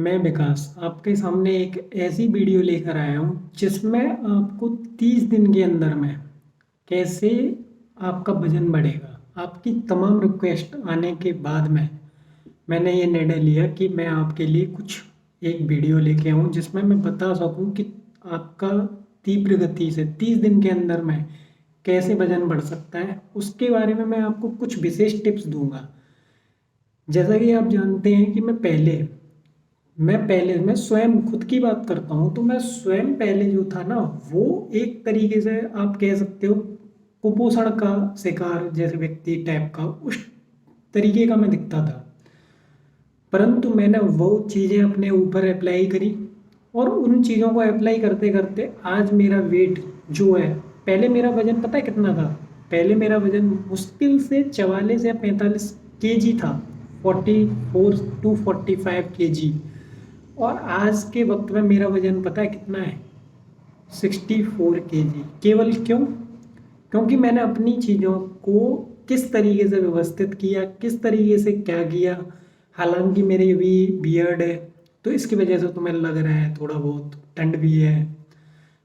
मैं विकास आपके सामने एक ऐसी वीडियो लेकर आया हूँ जिसमें आपको 30 दिन के अंदर में कैसे आपका वजन बढ़ेगा। आपकी तमाम रिक्वेस्ट आने के बाद में मैंने ये निर्णय लिया कि मैं आपके लिए कुछ एक वीडियो लेके आऊँ जिसमें मैं बता सकूँ कि आपका तीव्र गति से 30 दिन के अंदर में कैसे वजन बढ़ सकता है। उसके बारे में मैं आपको कुछ विशेष टिप्स दूंगा। जैसा कि आप जानते हैं कि मैं स्वयं खुद की बात करता हूँ तो मैं स्वयं पहले जो था ना वो एक तरीके से आप कह सकते हो कुपोषण का शिकार जैसे व्यक्ति टाइप का उस तरीके का मैं दिखता था। परंतु मैंने वो चीज़ें अपने ऊपर अप्लाई करी और उन चीज़ों को अप्लाई करते करते आज मेरा वेट जो है, पहले मेरा वजन पता है कितना था। पहले मेरा वजन मुश्किल से 44 या 45 केजी था। 44 to 45 केजी। और आज के वक्त में मेरा वजन पता है कितना है? 64 केजी। केवल क्यों? क्योंकि मैंने अपनी चीज़ों को किस तरीके से व्यवस्थित किया, किस तरीके से क्या किया। हालांकि मेरी भी बियर्ड है तो इसकी वजह से तुम्हें लग रहा है थोड़ा बहुत ठंड भी है,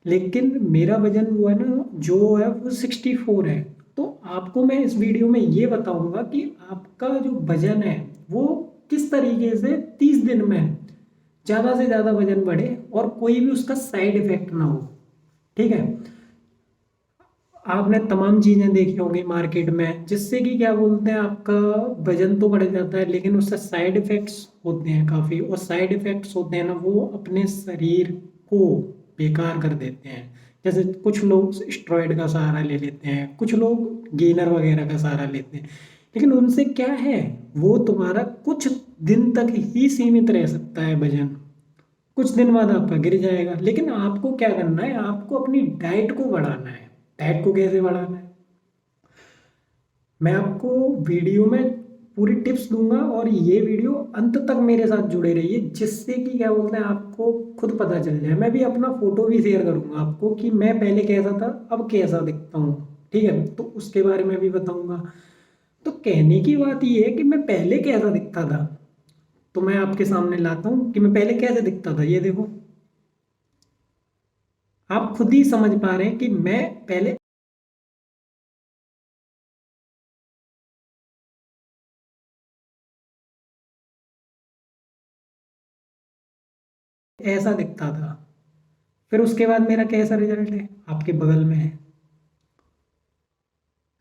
लेकिन मेरा वजन वो है ना जो है वो 64 है। तो आपको मैं इस वीडियो में ये बताऊंगा कि आपका जो वजन है वो किस तरीके से 30 दिन में ज़्यादा से ज़्यादा वजन बढ़े और कोई भी उसका साइड इफेक्ट ना हो। ठीक है। आपने तमाम चीज़ें देखी होंगी मार्केट में जिससे कि क्या बोलते हैं आपका वजन तो बढ़ जाता है लेकिन उससे साइड इफ़ेक्ट्स होते हैं काफ़ी, और साइड इफ़ेक्ट्स होते हैं ना वो अपने शरीर को बेकार कर देते हैं। जैसे कुछ लोग स्टेरॉइड का सहारा ले लेते हैं, कुछ लोग गेनर वगैरह का सहारा लेते हैं, लेकिन उनसे क्या है, वो तुम्हारा कुछ दिन तक ही सीमित रह सकता है वजन। कुछ दिन बाद आपका गिर जाएगा। लेकिन आपको क्या करना है, आपको अपनी डाइट को बढ़ाना है। डाइट को कैसे बढ़ाना है मैं आपको वीडियो में पूरी टिप्स दूंगा, और ये वीडियो अंत तक मेरे साथ जुड़े रहिए जिससे कि क्या बोलते हैं आपको खुद पता चल जाए। मैं भी अपना फोटो भी शेयर करूंगा आपको कि मैं पहले कैसा था अब कैसा दिखता हूँ। ठीक है, तो उसके बारे में भी बताऊंगा। तो कहने की बात ये है कि मैं पहले कैसा दिखता था, तो मैं आपके सामने लाता हूँ कि मैं पहले कैसे दिखता था। ये देखो, आप खुद ही समझ पा रहे हैं कि मैं पहले ऐसा दिखता था। फिर उसके बाद मेरा कैसा रिजल्ट है आपके बगल में है।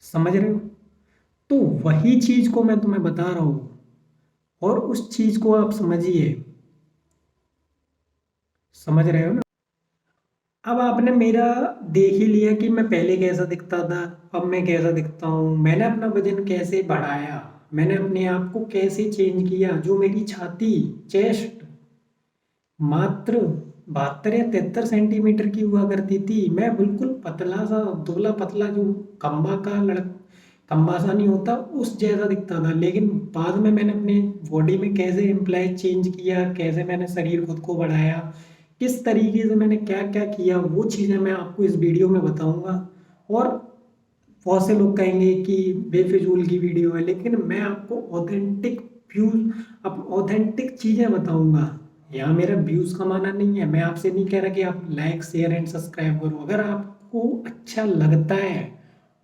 समझ रहे हो? तो वही चीज को मैं तुम्हें बता रहा हूं, और उस चीज को आप समझिए। समझ रहे हो ना? अब आपने मेरा देख ही लिया कि मैं पहले कैसा दिखता था, अब मैं कैसा दिखता हूँ, मैंने अपना वजन कैसे बढ़ाया, मैंने अपने आप को कैसे चेंज किया। जो मेरी छाती, चेस्ट मात्र 72 या 73 सेंटीमीटर की हुआ करती थी, मैं बिल्कुल पतला सा दुबला पतला, जो खम्बा का लड़का, खम्बा सा नहीं होता उस जैसा दिखता था। लेकिन बाद में मैंने अपने बॉडी में कैसे इम्प्लाई चेंज किया, कैसे मैंने शरीर खुद को बढ़ाया, किस तरीके से मैंने क्या क्या किया, वो चीज़ें मैं आपको इस वीडियो में बताऊंगा। और बहुत से लोग कहेंगे कि बेफिजूल की वीडियो है, लेकिन मैं आपको ऑथेंटिक व्यूज, अब ऑथेंटिक चीज़ें बताऊंगा। यहाँ मेरा व्यूज कमाना नहीं है। मैं आपसे नहीं कह रहा कि आप लाइक शेयर एंड सब्सक्राइब करो। अगर आपको अच्छा लगता है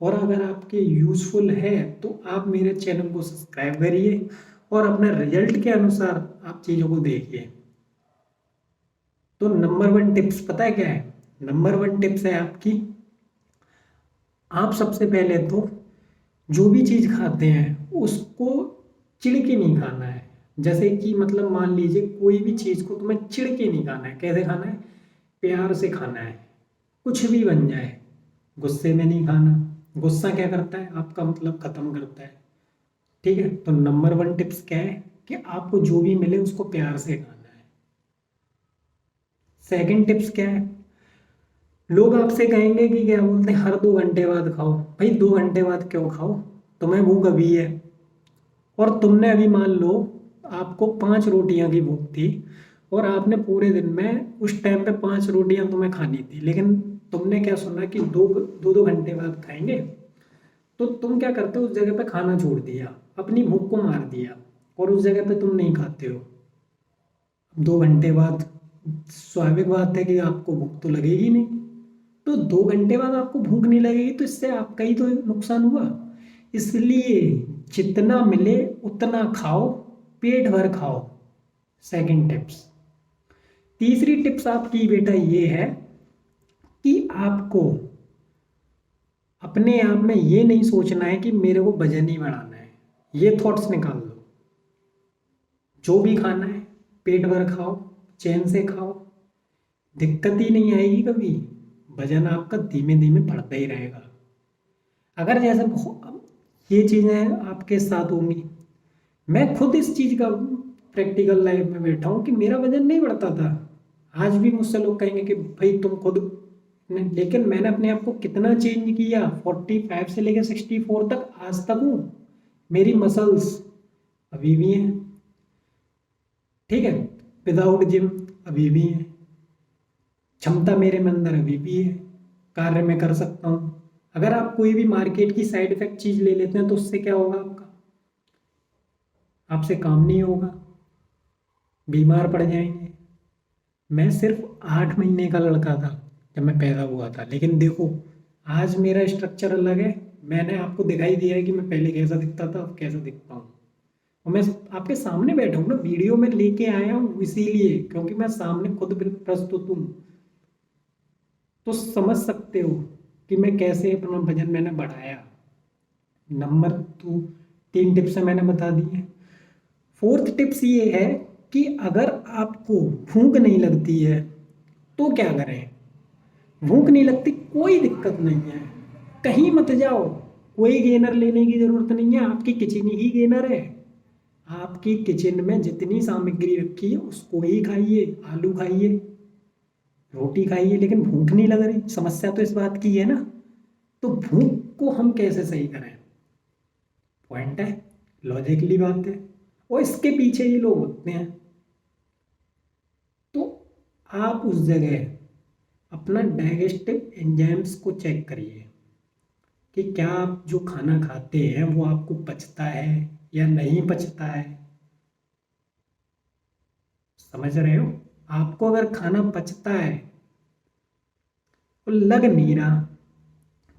और अगर आपके यूजफुल है तो आप मेरे चैनल को सब्सक्राइब करिए और अपने रिजल्ट के अनुसार आप चीज़ों को देखिए। तो नंबर वन टिप्स पता है क्या है? नंबर वन टिप्स है आपकी, आप सबसे पहले तो जो भी चीज़ खाते हैं उसको चिढ़ के नहीं खाना है। जैसे कि मतलब मान लीजिए कोई भी चीज़ को तुम्हें चिढ़ के नहीं खाना है। कैसे खाना है? प्यार से खाना है। कुछ भी बन जाए, गुस्से में नहीं खाना। गुस्सा क्या करता है? आपका मतलब खत्म करता है। ठीक है, तो नंबर वन टिप्स क्या है कि आपको जो भी मिले उसको प्यार से खाना है। सेकंड टिप्स क्या है? लोग आपसे कहेंगे कि क्या बोलते हैं हर 2 घंटे बाद खाओ। भाई 2 घंटे बाद क्यों खाओ? तुम्हें भूख अभी है, और तुमने अभी मान लो आपको 5 रोटियां की भूख थी, और आपने पूरे दिन में उस टाइम पे 5 रोटियां तुम्हें खानी थी, लेकिन तुमने क्या सुना कि दो दो 2 घंटे बाद खाएंगे। तो तुम क्या करते हो, उस जगह पे खाना छोड़ दिया, अपनी भूख को मार दिया, और उस जगह पे तुम नहीं खाते हो। 2 घंटे बाद स्वाभाविक बात है कि आपको भूख तो लगेगी नहीं। तो 2 घंटे बाद आपको भूख नहीं लगेगी तो इससे आपका ही तो नुकसान हुआ। इसलिए जितना मिले उतना खाओ, पेट भर खाओ। Second tips. तीसरी टिप्स आपकी बेटा ये है कि आपको अपने आप में ये नहीं सोचना है कि मेरे को वजन ही बढ़ाना है। ये थॉट्स निकाल दो। जो भी खाना है पेट भर खाओ, चैन से खाओ, दिक्कत ही नहीं आएगी कभी। वजन आपका धीमे धीमे बढ़ता ही रहेगा। अगर जैसे ये चीज़ें आपके साथ होंगी, मैं खुद इस चीज़ का प्रैक्टिकल लाइफ में बैठा हूँ कि मेरा वजन नहीं बढ़ता था। आज भी मुझसे लोग कहेंगे कि भाई तुम खुद नहीं, लेकिन मैंने अपने आप को कितना चेंज किया। 45 से लेकर 64 तक आज तक हूँ। मेरी मसल्स अभी भी हैं, ठीक है, विदाउट जिम अभी भी है। क्षमता मेरे में अंदर अभी भी है, कार्य मैं कर सकता हूँ। अगर आप कोई भी मार्केट की साइड इफेक्ट चीज ले लेते हैं तो उससे क्या होगा, आपसे काम नहीं होगा, बीमार पड़ जाएंगे। मैं सिर्फ 8 महीने का लड़का था जब मैं पैदा हुआ था, लेकिन देखो आज मेरा स्ट्रक्चर अलग है। मैंने आपको दिखाई दिया है कि मैं पहले कैसा दिखता था, अब कैसा दिखता हूँ। और मैं आपके सामने बैठा हूँ ना, वीडियो में लेके आया हूँ इसीलिए क्योंकि मैं सामने खुद प्रस्तुत हूँ। तो समझ सकते हो कि मैं कैसे अपना वजन मैंने बढ़ाया। नंबर 2, 3 टिप्स मैंने बता दी है। फोर्थ टिप्स ये है कि अगर आपको भूख नहीं लगती है तो क्या करें। भूख नहीं लगती कोई दिक्कत नहीं है, कहीं मत जाओ, कोई गेनर लेने की जरूरत नहीं है, आपकी किचन ही गेनर है। आपकी किचन में जितनी सामग्री रखी है उसको ही खाइए। आलू खाइए, रोटी खाइए, लेकिन भूख नहीं लग रही। समस्या तो इस बात की है ना। तो भूख को हम कैसे सही करें, पॉइंट है, लॉजिकली बात है, और इसके पीछे ही लोग होते हैं। तो आप उस जगह अपना डाइजेस्टिव एंजाइम्स को चेक करिए कि क्या आप जो खाना खाते हैं वो आपको पचता है या नहीं पचता है। समझ रहे हो, आपको अगर खाना पचता है और लग नहीं रहा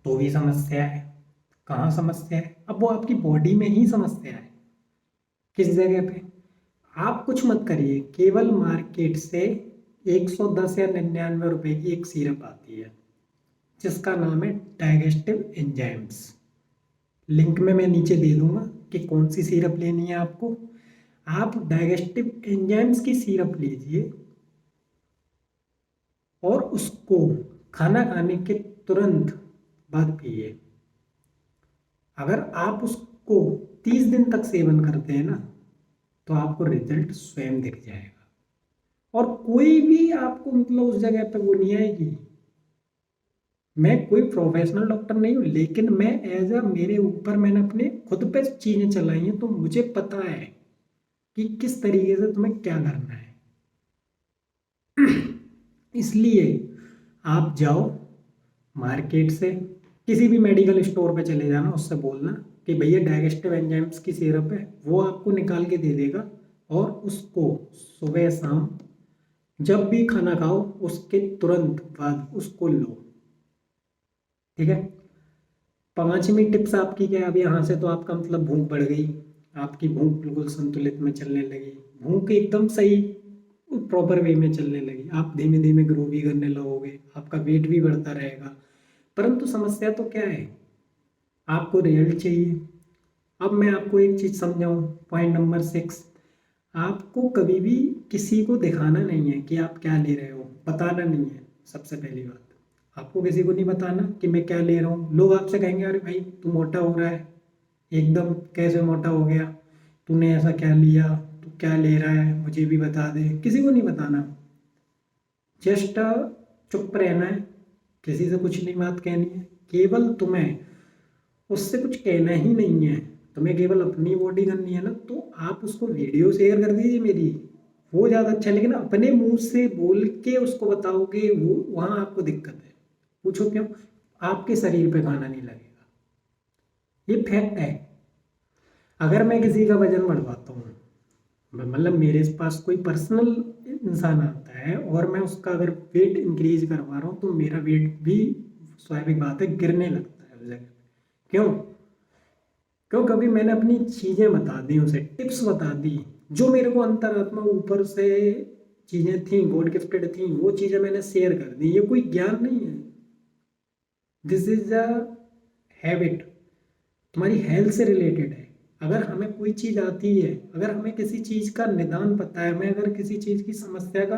तो भी समस्या है। कहाँ समस्या है, अब वो आपकी बॉडी में ही समस्या है। किस जगह पे, आप कुछ मत करिए, केवल मार्केट से 110 या 99 रुपए की एक सिरप आती है जिसका नाम है डाइजेस्टिव एंजाइम्स। लिंक में मैं नीचे दे दूंगा कि कौन सी सिरप लेनी है आपको। आप डाइजेस्टिव एंजाइम्स की सिरप लीजिए और उसको खाना खाने के तुरंत बाद पिए। अगर आप उसको 30 दिन तक सेवन करते हैं ना तो आपको रिजल्ट स्वयं दिख जाएगा और कोई भी आपको मतलब उस जगह पे वो नहीं आएगी। मैं कोई प्रोफेशनल डॉक्टर नहीं हूँ, लेकिन मैं एज अ मेरे ऊपर मैंने अपने खुद पे चीजें चलाई हैं तो मुझे पता है कि किस तरीके से तुम्हें क्या करना है। इसलिए आप जाओ मार्केट से, किसी भी मेडिकल स्टोर पे चले जाना, उससे बोलना कि भैया डाइजेस्टिव एंजाइम्स की सिरप है, वो आपको निकाल के दे देगा। और उसको सुबह शाम जब भी खाना खाओ उसके तुरंत बाद उसको लो, ठीक है। पांचवी टिप्स आपकी क्या है, अब यहाँ से तो आपका मतलब भूख बढ़ गई, आपकी भूख बिल्कुल संतुलित में चलने लगी, भूख एकदम सही प्रॉपर वे में चलने लगी, आप धीमे धीमे ग्रो भी करने लगोगे, आपका वेट भी बढ़ता रहेगा। परंतु समस्या तो क्या है, आपको रिजल्ट चाहिए। अब मैं आपको एक चीज़ समझाऊं, पॉइंट नंबर 6, आपको कभी भी किसी को दिखाना नहीं है कि आप क्या ले रहे हो, बताना नहीं है। सबसे पहली बात, आपको किसी को नहीं बताना कि मैं क्या ले रहा हूँ। लोग आपसे कहेंगे अरे भाई तू मोटा हो रहा है, एकदम कैसे मोटा हो गया, तूने ऐसा क्या लिया, तू क्या ले रहा है, मुझे भी बता दे। किसी को नहीं बताना, जस्ट चुप रहना है, किसी से कुछ नहीं बात कहनी है। केवल तुम्हें उससे कुछ कहना ही नहीं है, तुम्हें केवल अपनी बॉडी करनी है ना, तो आप उसको वीडियो शेयर कर दीजिए मेरी, वो ज़्यादा अच्छा है। लेकिन अपने मुंह से बोल के उसको बताओगे वो, वहाँ आपको दिक्कत है। पूछो क्यों, आपके शरीर पे खाना नहीं लगेगा, ये फैक्ट है। अगर मैं किसी का वजन बढ़वाता हूँ, मतलब मेरे पास कोई पर्सनल इंसान आता है और मैं उसका अगर वेट इंक्रीज करवा रहा हूँ तो मेरा वेट भी स्वाभाविक बात है गिरने लगता है उस जगह पे। क्यों? क्यों? क्योंकि मैंने अपनी चीज़ें बता दी, उसे टिप्स बता दी, जो मेरे को अंतरात्मा ऊपर से चीज़ें थी, गॉड गिफ्टेड थी, वो चीज़ें मैंने शेयर कर दी। ये कोई ज्ञान नहीं है, दिस इज अ हैबिट, तुम्हारी हेल्थ से रिलेटेड है। अगर हमें कोई चीज़ आती है, अगर हमें किसी चीज़ का निदान पता है, हमें अगर किसी चीज़ की समस्या का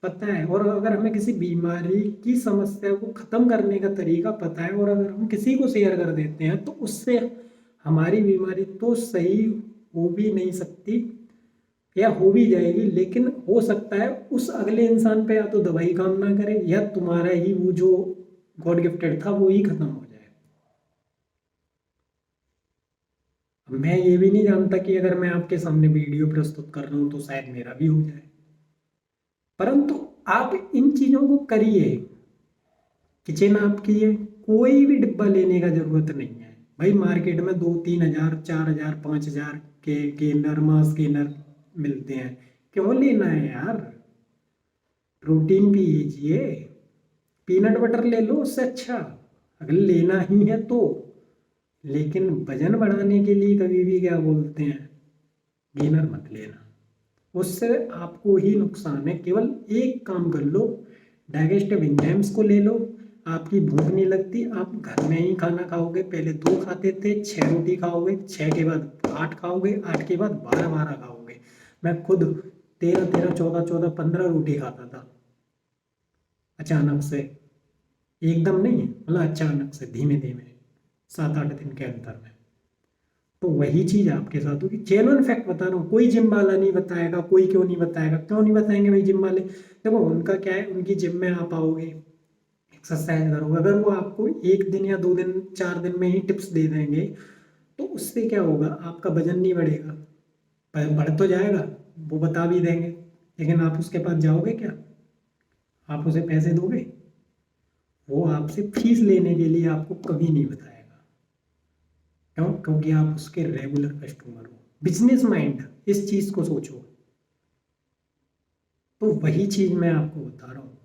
पता है, और अगर हमें किसी बीमारी की समस्या को ख़त्म करने का तरीका पता है, और अगर हम किसी को शेयर कर देते हैं तो उससे हमारी बीमारी तो सही हो भी नहीं सकती, या हो भी जाएगी, लेकिन हो सकता है उस अगले इंसान पे या तो दवाई काम ना करे, या तुम्हारा ही वो जो गॉड गिफ्टेड था वो ही खत्म हो जाए। मैं ये भी नहीं जानता कि अगर मैं आपके सामने वीडियो प्रस्तुत कर रहा हूँ तो शायद मेरा भी हो जाए, परंतु आप इन चीज़ों को करिए। किचन आपकी है, कोई भी डिब्बा लेने का जरूरत नहीं है भाई। मार्केट में 2-3 हज़ार, 4 हज़ार, 5 हज़ार के गेनर, मास गेनर मिलते हैं। क्यों लेना है यार? प्रोटीन पी लीजिए, पीनट बटर ले लो, उससे अच्छा, अगर लेना ही है तो। लेकिन वजन बढ़ाने के लिए कभी भी क्या बोलते हैं, गेनर मत लेना, उससे आपको ही नुकसान है। केवल एक काम कर लो, डाइजेस्टिव एंजाइम्स को ले लो, आपकी भूख नहीं लगती, आप घर में ही खाना खाओगे। पहले 2 खाते थे, 6 रोटी खाओगे, 6 के बाद 8 खाओगे, 8 के बाद 12-12 खाओगे। मैं खुद 13-13, 14-14, 15 रोटी खाता था अचानक से, एकदम नहीं, मतलब अचानक से, धीमे धीमे, 7-8 दिन के अंतर में। तो वही चीज़ आपके साथ होगी। जेन्युइन फैक्ट बता रहा हूँ, कोई जिम वाला नहीं बताएगा। कोई क्यों नहीं बताएगा? क्यों नहीं बताएंगे भाई जिम वाले? देखो उनका क्या है, उनकी जिम में आप आओगे, एक्सरसाइज करोगे, अगर वो आपको 1 दिन या 2 दिन, 4 दिन में ही टिप्स दे देंगे तो उससे क्या होगा, आपका वजन नहीं बढ़ेगा, बढ़ तो जाएगा, वो बता भी देंगे, लेकिन आप उसके पास जाओगे क्या? आप उसे पैसे दोगे? वो आपसे फीस लेने के लिए आपको कभी नहीं बताएगा। क्यों? क्योंकि आप उसके रेगुलर कस्टमर हो। बिजनेस माइंड, इस चीज को सोचो। तो वही चीज मैं आपको बता रहा हूँ,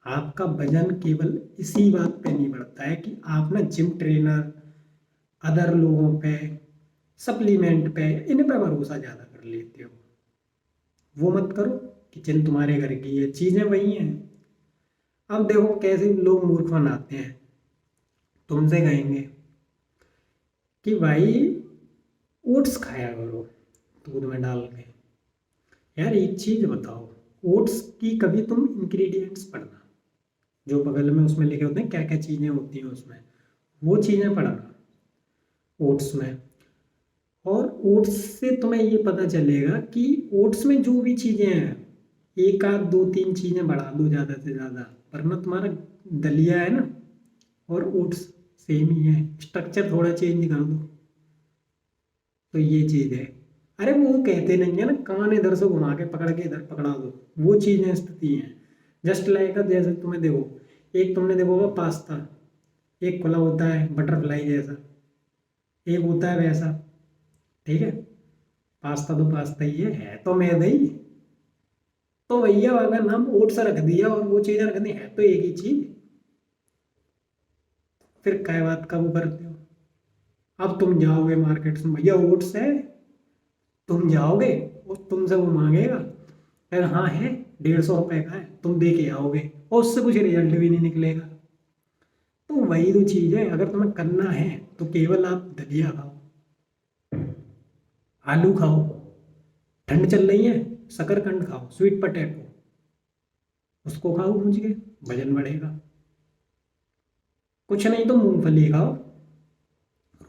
आपका वजन केवल इसी बात पे नहीं बढ़ता है कि आप ना जिम ट्रेनर, अदर लोगों पे, सप्लीमेंट पे, इन पे भरोसा ज़्यादा कर लेते हो। वो मत करो, किचन तुम्हारे घर की है, चीज़ें वही हैं। अब देखो कैसे लोग मूर्ख बनाते हैं, तुमसे कहेंगे कि भाई ओट्स खाया करो दूध में डाल के। यार एक चीज़ बताओ, ओट्स की कभी तुम इंग्रेडिएंट्स पढ़ना, जो बगल में उसमें लिखे होते हैं क्या क्या चीज़ें होती हैं उसमें, वो चीज़ें पढ़ना ओट्स में। और ओट्स से तुम्हें ये पता चलेगा कि ओट्स में जो भी चीज़ें हैं, एक आध 2-3 चीज़ें बढ़ा दो ज़्यादा से ज़्यादा, वरना तुम्हारा दलिया है ना और ओट्स सेम ही है, स्ट्रक्चर थोड़ा चेंज कर दो। तो ये चीज़ है। अरे वो कहते नहीं है ना, कान इधर से घुमा के पकड़ के इधर पकड़ा दो, वो चीज़ें स्थिति हैं। जस्ट लाइक जैसे तुम्हें देखो, एक तुमने देखो होगा पास्ता, एक खुला होता है बटरफ्लाई जैसा, एक होता है वैसा, ठीक है? पास्ता तो पास्ता ही है तो मैदा ही। तो भैया अगर नाम ओट्स रख दिया और वो चीज़ें रख दी, है तो एक ही चीज़, फिर क्या बात का वो करते हो? अब तुम जाओगे मार्केट में, भैया ओट्स है, तुम जाओगे और तुमसे वो मांगेगा, अगर हाँ है, 150 रुपये का है, तुम दे के आओगे और उससे कुछ रिजल्ट भी नहीं निकलेगा। तो वही तो चीज़ है, अगर तुम्हें करना है तो केवल आप दलिया खाओ, आलू खाओ, ठंड चल रही है, शकरकंद खाओ, स्वीट पटेटो, उसको खाओ भूज के, वजन बढ़ेगा। कुछ नहीं तो मूंगफली खाओ,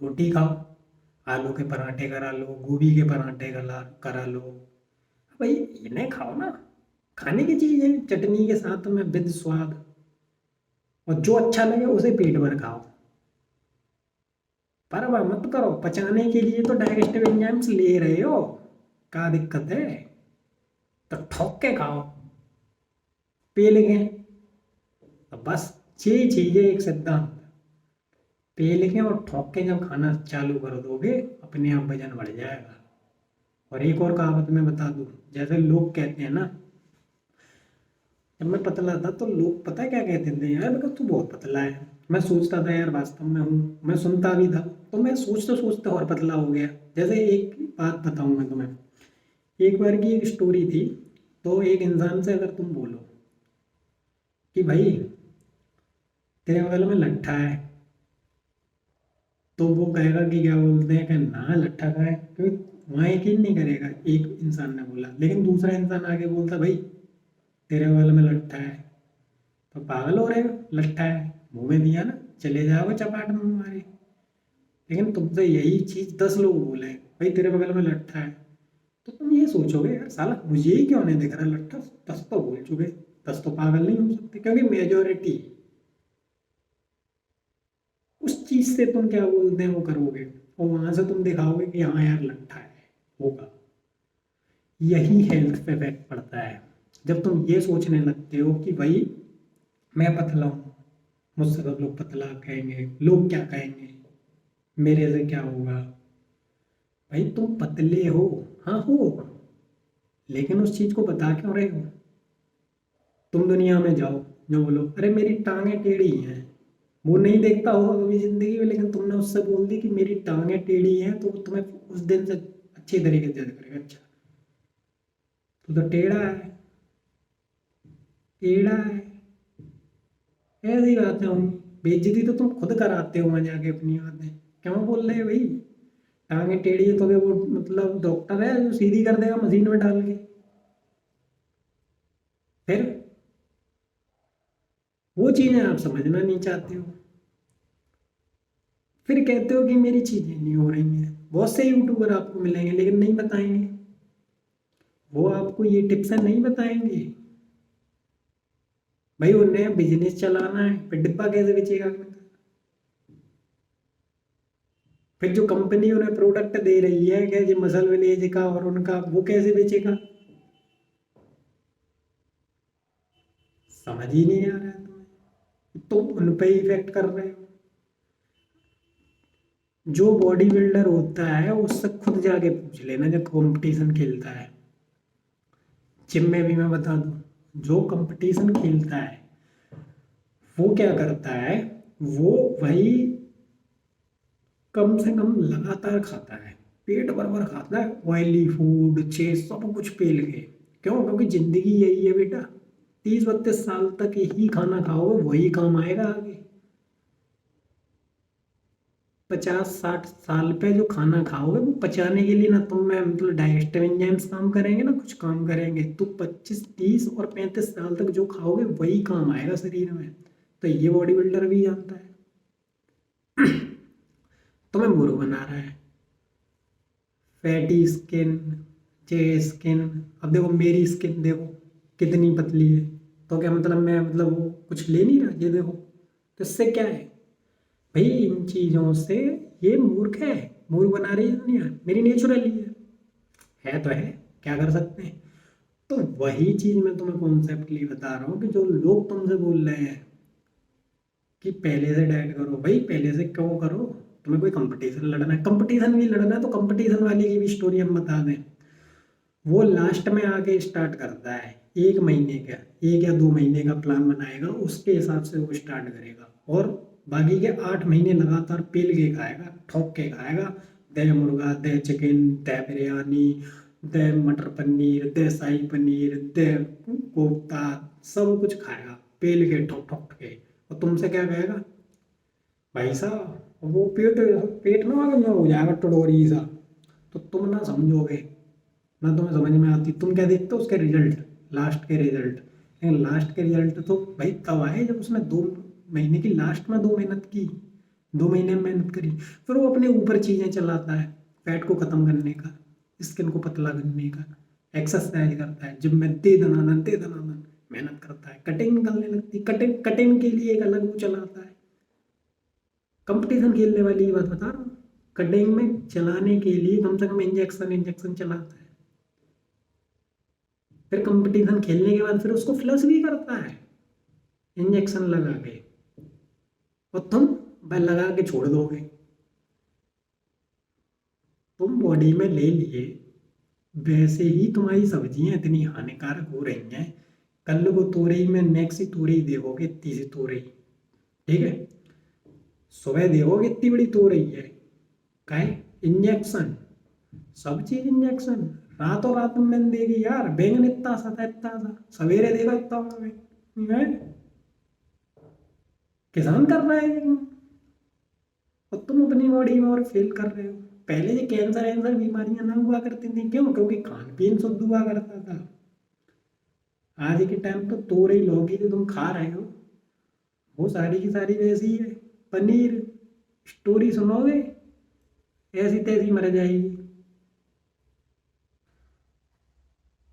रोटी खाओ, आलू के पराठे करा लो, गोभी के पराठे करा लो, भाई इन्हें खाओ ना। खाने की चीज़ है, चटनी के साथ में विद स्वाद, और जो अच्छा लगे उसे पेट भर खाओ। पर वह मत करो, पचाने के लिए तो डाइजेस्टिव एंजाइम्स ले रहे हो, क्या दिक्कत है? तो ठोक के खाओ, पी लेंगे। अब बस ये चीज़ है, एक सिद्धांत, पी लेंगे और ठोक के जब खाना चालू कर दोगे, अपने आप वजन बढ़ जाएगा। और एक और कहावत मैं बता दूं, जैसे लोग कहते हैं ना जब मैं पतला था तो लोग पता है क्या कहते थे, यार बेटा तू बहुत पतला है। मैं सोचता था यार वास्तव में हूँ, मैं सुनता भी था। तो मैं सोचते सोचते और पतला हो गया। जैसे एक बात बताऊँ मैं तुम्हें, एक बार की एक स्टोरी थी। तो एक इंसान से अगर तुम बोलो कि भाई तेरे बगल में लट्ठा है, तो वो कहेगा कि क्या बोलते हैं कि ना लट्ठा का है, क्योंकि वहाँ यकीन नहीं करेगा, एक इंसान ने बोला। लेकिन दूसरा इंसान आगे बोलता भाई तेरे बगल में लट्ठा है, तो पागल हो रहे हो, लट्ठा है मुंह में दिया ना, चले जाओगे चपाट में मारे। लेकिन तुमसे यही चीज 10 लोग बोले भाई तेरे बगल में लट्ठा है, तो तुम ये सोचोगे यार साला मुझे ही क्यों नहीं दिख रहा लट्ठा। 10 तो बोल चुके, 10 तो पागल नहीं हो सकते, क्योंकि मेजोरिटी उस चीज से तुम क्या बोलते हैं वो करोगे, और वहां से तुम दिखाओगे कि हाँ यार लट्ठा है, होगा। यही हेल्थ पे इफेक्ट पड़ता है। जब तुम ये सोचने लगते हो कि भाई मैं पतला हूँ, मुझसे सब लोग पतला कहेंगे, लोग क्या कहेंगे, मेरे से क्या होगा। भाई तुम पतले हो, हाँ हो, लेकिन उस चीज को बता क्यों रहे हो। तुम दुनिया में जाओ, जो बोलो अरे मेरी टांगे टेढ़ी हैं, वो नहीं देखता होगा कभी जिंदगी में, लेकिन तुमने उससे बोल दी कि मेरी टांगे टेढ़ी हैं, तो वो तुम्हें उस दिन से अच्छी तरीके से जज करेगा। अच्छा तू तो टेढ़ा है, टेढ़ा है, ऐसी बातें होंगी। बेइज्जती तो तुम खुद कराते हो वहां जाके अपनी बातें। क्यों बोल रहे हो भाई टांगे टेढ़ी है, तो क्या वो मतलब डॉक्टर है जो सीधी कर देगा मशीन में डाल के। फिर वो चीजें आप समझना नहीं चाहते हो, फिर कहते हो कि मेरी चीजें नहीं हो रही हैं। बहुत से यूट्यूबर आपको मिलेंगे लेकिन नहीं बताएंगे, वो आपको ये टिप्स नहीं बताएंगे। भाई उन्हें बिजनेस चलाना है, फिर डिब्बा कैसे बेचेगा उनका? फिर जो कंपनी उन्हें प्रोडक्ट दे रही है क्या, जो मसल विलेज का और उनका, वो कैसे बेचेगा? समझ ही नहीं आ रहा है तुम्हें, तुम उन पे ही इफेक्ट कर रहे हो। जो बॉडी बिल्डर होता है उससे खुद जाके पूछ लेना जब कंपटीशन खेलता है। जिम में भी मैं बता दूं, जो कंपटीशन खेलता है वो क्या करता है, वो वही कम से कम लगातार खाता है, पेट भर भर खाता है, ऑयली फूड चीज सब कुछ पेल के। क्यों? क्योंकि जिंदगी यही है बेटा, 30-32 साल तक यही खाना खाओगे, वही काम आएगा आगे। 50-60 साल पे जो खाना खाओगे वो पचाने के लिए ना तुम में मतलब डाइजेस्टिव एंजाइम्स काम करेंगे ना कुछ काम करेंगे, तो 25-30 और 35 साल तक जो खाओगे वही काम आएगा शरीर में। तो ये बॉडी बिल्डर भी जानता है। तुम्हें बुरो बना रहा है, फैटी स्किन, चे स्किन। अब देखो मेरी स्किन देखो कितनी पतली है, तो क्या मतलब मैं मतलब वो कुछ ले नहीं रहा, ये देखो। तो इससे क्या है भाई, इन चीजों से ये मूर्ख है, मूर्ख बना रही है दुनिया, मेरी नेचुरली है तो है, क्या कर सकते हैं। तो वही चीज मैं तुम्हें कॉन्सेप्टली बता रहा हूँ कि जो लोग तुमसे बोल रहे हैं कि पहले से डाइट करो, भाई पहले से क्यों करो। तुम्हें कोई कंपटीशन लड़ना है, कंपटीशन भी लड़ना है तो कंपटीशन वाले की भी स्टोरी हम बता दें। वो लास्ट में आके स्टार्ट करता है, 1 महीने का, 1 या 2 महीने का प्लान बनाएगा, उसके हिसाब से वो स्टार्ट करेगा, और बाकी के 8 महीने लगातार पेल के खाएगा, ठोक के खाएगा। दे मुर्गा, दे चिकन, दे बिरयानी, दे मटर पनीर, दे शाही पनीर, दे कोफ्ता, सब कुछ खाएगा पेल के, ठोक ठोक के। और तुमसे क्या कहेगा भाई साहब, वो पेट पेट में आगे हो जाएगा टडोरी सा। तो तुम ना समझोगे, ना तुम्हें समझ में आती, तुम क्या देखते हो उसके रिजल्ट, लास्ट के रिजल्ट। लेकिन लास्ट के रिजल्ट तो भाई तब आए जब उसने 2 महीने की, लास्ट में 2 मेहनत की, 2 महीने में मेहनत करी। फिर वो अपने ऊपर चीजें चलाता है, फैट को खत्म करने का, स्किन को पतला करने का, एक्सरसाइज करता है, जिम में दे दनादन दे दनादन मेहनत करता है, कटिंग निकालने लगती, कटिंग कटिंग के लिए एक अलग वो चलाता है। कंपटीशन खेलने वाली ये बात बता रहा हूँ, कटिंग में चलाने के लिए कम से कम इंजेक्शन इंजेक्शन चलाता है। फिर कंपटीशन खेलने के बाद फिर उसको फ्लश भी करता है इंजेक्शन लगा के, और तुम बस लगा के छोड़ दोगे। तुम बॉडी में ले लिए, वैसे ही तुम्हारी सब्जियां इतनी हानिकारक हो रही हैं कल को तोरई में नेक्स्ट ही तोरई देखोगे, इतनी सी तोरई, ठीक है। सुबह देखोगे इतनी बड़ी तोरई है, काहे इंजेक्शन, सब चीज इंजेक्शन। रातों रात में मैंने देखी यार, बैंगन इतना सा था, इतना सा, सवेरे देखा इतना बड़ा बैंगन है। किसान कर रहा है ये, और तुम अपनी बॉडी में और फेल कर रहे हो। पहले ये कैंसर वैंसर बीमारियां ना हुआ करती थी, क्यों? क्योंकि खान पीन शुद्ध हुआ करता था। आज के टाइम तो तोरई लौकी जो तुम खा रहे हो, वो सारी की सारी वैसी है। पनीर, स्टोरी सुनोगे ऐसी तैसी मर जाएगी।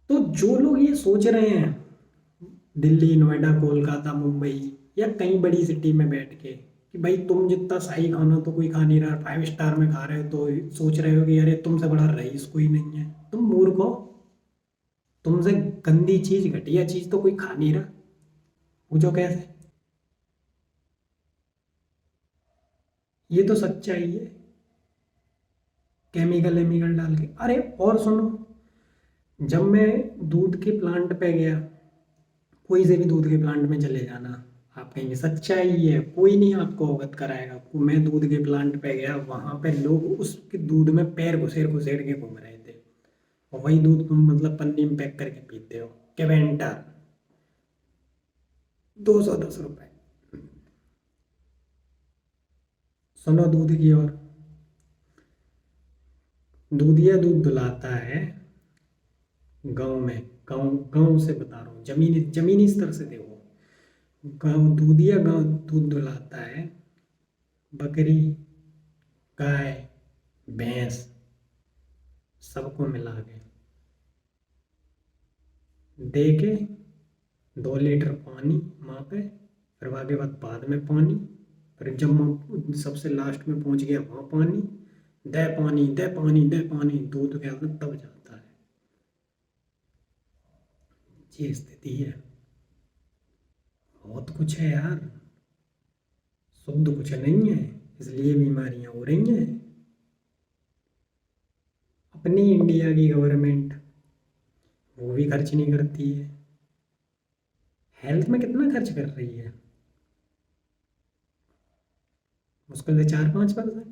तो जो लोग ये सोच रहे हैं, दिल्ली, नोएडा, कोलकाता, मुंबई या कहीं बड़ी सिटी में बैठ के, कि भाई तुम जितना शाही खाना तो कोई खा नहीं रहा, 5 स्टार में खा रहे हो, तो सोच रहे हो कि अरे तुमसे बड़ा रईस कोई नहीं है। तुम मूर्ख हो। तुमसे गंदी चीज, घटिया चीज तो कोई खा नहीं रहा। पूछो कैसे? ये तो सच्चाई है, केमिकल वेमिकल डाल के। अरे और सुनो, जब मैं दूध के प्लांट पे गया, कोई से भी दूध के प्लांट में चले जाना, आप कहेंगे सच्चाई है, कोई नहीं आपको अवगत कराएगा। मैं दूध के प्लांट पे गया, वहां पे लोग उसके दूध में पैर घुसेड़ घुसेड़ के घूम रहे थे, और वही दूध तुम मतलब पन्नी में पैक करके पीते हो। कैवेंटर, 210 रुपए। सुनो दूध की, और दूधिया दूध दुलाता है गांव में। गांव गांव से बता रहा हूँ, जमीनी जमीनी स्तर से देखो। गांव दूधिया, गांव दूध दुलाता है। बकरी, गाय, भैंस, सबको मिला के दे के 2 लीटर पानी मापे, फिर आगे बाद में पानी, फिर जब सबसे लास्ट में पहुंच गया वहां पानी, दे पानी दे पानी दे पानी, दूध क्या तब जाता है। ये स्थिति है। बहुत कुछ है यार, शुद्ध कुछ नहीं है, इसलिए बीमारियां हो रही हैं। अपनी इंडिया की गवर्नमेंट वो भी खर्च नहीं करती है। हेल्थ में कितना खर्च कर रही है? मुश्किल से 4-5%।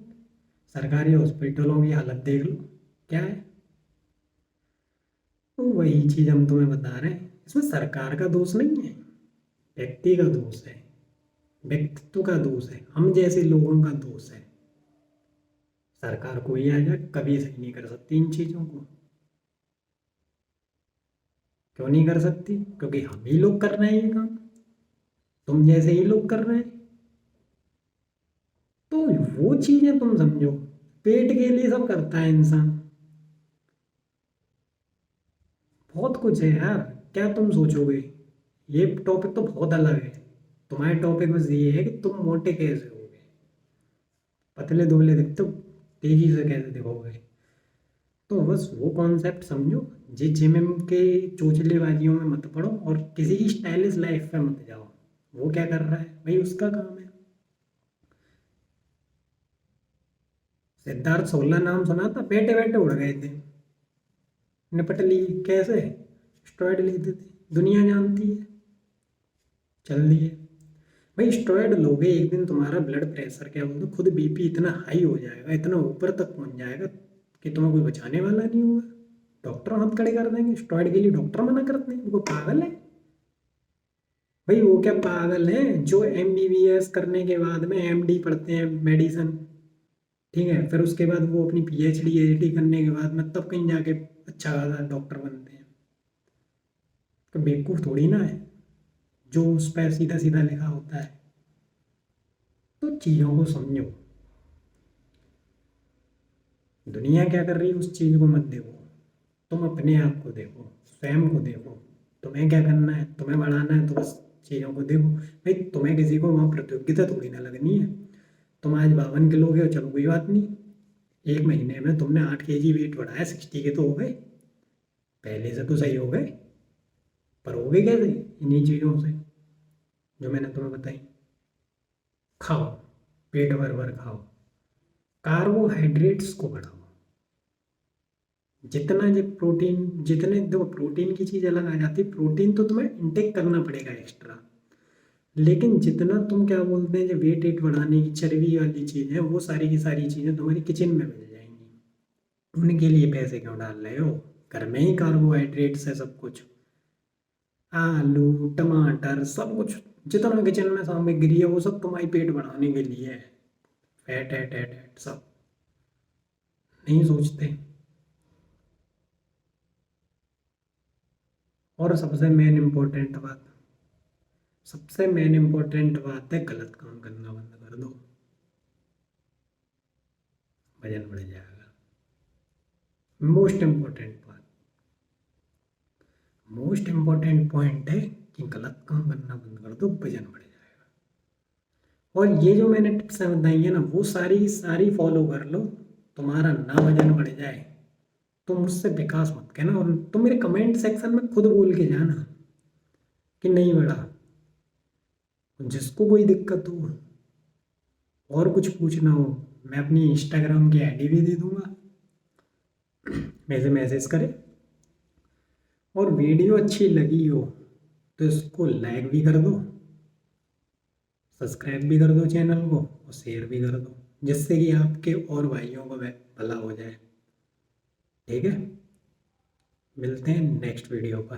सरकारी हॉस्पिटलों की हालत देख लो क्या है। तो वही चीज हम तुम्हें बता रहे हैं, इसमें सरकार का दोष नहीं है, व्यक्ति का दोष है, व्यक्तित्व का दोष है, हम जैसे लोगों का दोष है। सरकार कोई आ जाए कभी सही नहीं कर सकती इन चीजों को। क्यों नहीं कर सकती? क्योंकि हम ही लोग कर रहे हैं ये काम, तुम जैसे ही लोग कर रहे हैं। तो वो चीजें तुम समझो, पेट के लिए सब करता है इंसान। बहुत कुछ है यार, क्या तुम सोचोगे? ये टॉपिक तो बहुत अलग है। तुम्हारे टॉपिक बस ये है कि तुम मोटे कैसे होगे, पतले दुबले दिखते हो, तेजी से कैसे दिखोगे। तो बस वो कॉन्सेप्ट समझो, जे जिम के चोचलेबाजियों में मत पड़ो, और किसी की स्टाइलिश लाइफ पे मत जाओ। वो क्या कर रहा है भाई, उसका काम है। सिद्धार्थ सोलह नाम सुना था, बैठे बैठे उड़ गए थे, निपट ली। कैसे? स्टेरॉइड लेते थे, दुनिया जानती है, चल दिए। भाई स्टेरॉइड लोगे, एक दिन तुम्हारा ब्लड प्रेशर क्या बोलते खुद बीपी इतना हाई हो जाएगा, इतना ऊपर तक पहुंच जाएगा कि तुम्हें कोई बचाने वाला नहीं होगा। डॉक्टर हाथ खड़े कर देंगे, स्टेरॉइड के लिए डॉक्टर मना करते हैं। वो पागल है भाई, वो क्या पागल है जो एमबीबीएस करने के बाद में एमडी पढ़ते हैं मेडिसिन, ठीक है, फिर उसके बाद वो अपनी पीएचडी एचडी करने के बाद में तब कहीं जाके अच्छा खासा डॉक्टर बनते हैं। तो बेवकूफ़ थोड़ी ना है जो उस पर सीधा सीधा लिखा होता है। तो चीज़ों को समझो, दुनिया क्या कर रही है उस चीज़ को मत देखो, तुम अपने आप को देखो, स्वयं को देखो। तुम्हें क्या करना है, तुम्हें बढ़ाना है, तो बस चीज़ों को देखो। भाई तुम्हें किसी को वहाँ प्रतियोगिता थोड़ी ना लगनी है। तुम आज 52 किलो के हो, चलो कोई बात नहीं, 1 महीने में तुमने 8 kg वेट बढ़ाया, 60 के तो हो गए, पहले से तो सही हो गए। पर हो गए कैसे? इन्हीं चीज़ों से जो मैंने तुम्हें बताई। खाओ, पेट भर भर खाओ, कार्बोहाइड्रेट्स को बढ़ाओ, जितना जो प्रोटीन, जितने देखो प्रोटीन की चीज़ अलग आ जाती है, प्रोटीन तो तुम्हें इंटेक करना पड़ेगा एक्स्ट्रा, लेकिन जितना तुम क्या बोलते हैं जो वेट वेट बढ़ाने की चर्बी वाली चीज़ है, वो सारी की सारी चीज़ें तुम्हारी किचन में मिल जाएंगी। उनके लिए पैसे क्यों डाल रहे हो? घर में ही कार्बोहाइड्रेट्स है सब कुछ, आलू टमाटर सब कुछ, जितना किचन में सामग्री है वो सब तुम्हारी पेट बढ़ाने के लिए है। फैट एट एट एट सब नहीं सोचते। और सबसे मेन इम्पोर्टेंट बात है, गलत काम करना बंद कर दो, वजन बढ़ जाएगा। मोस्ट इम्पोर्टेंट बात, मोस्ट इम्पोर्टेंट पॉइंट है कि गलत काम करना बंद कर दो, वजन बढ़ जाएगा। और ये जो मैंने टिप्स बताई है ना, वो सारी की सारी फॉलो कर लो, तुम्हारा ना वजन बढ़ जाए। तुम मुझसे विकास मत कहना, और तुम मेरे कमेंट सेक्शन में खुद बोल के जाना कि नहीं बढ़ा। जिसको कोई दिक्कत हो और कुछ पूछना हो, मैं अपनी इंस्टाग्राम की आईडी भी दे दूंगा, मेरे से मैसेज करे। और वीडियो अच्छी लगी हो तो इसको लाइक भी कर दो, सब्सक्राइब भी कर दो चैनल को, और शेयर भी कर दो, जिससे कि आपके और भाइयों को भला हो जाए। ठीक है, मिलते हैं नेक्स्ट वीडियो पर।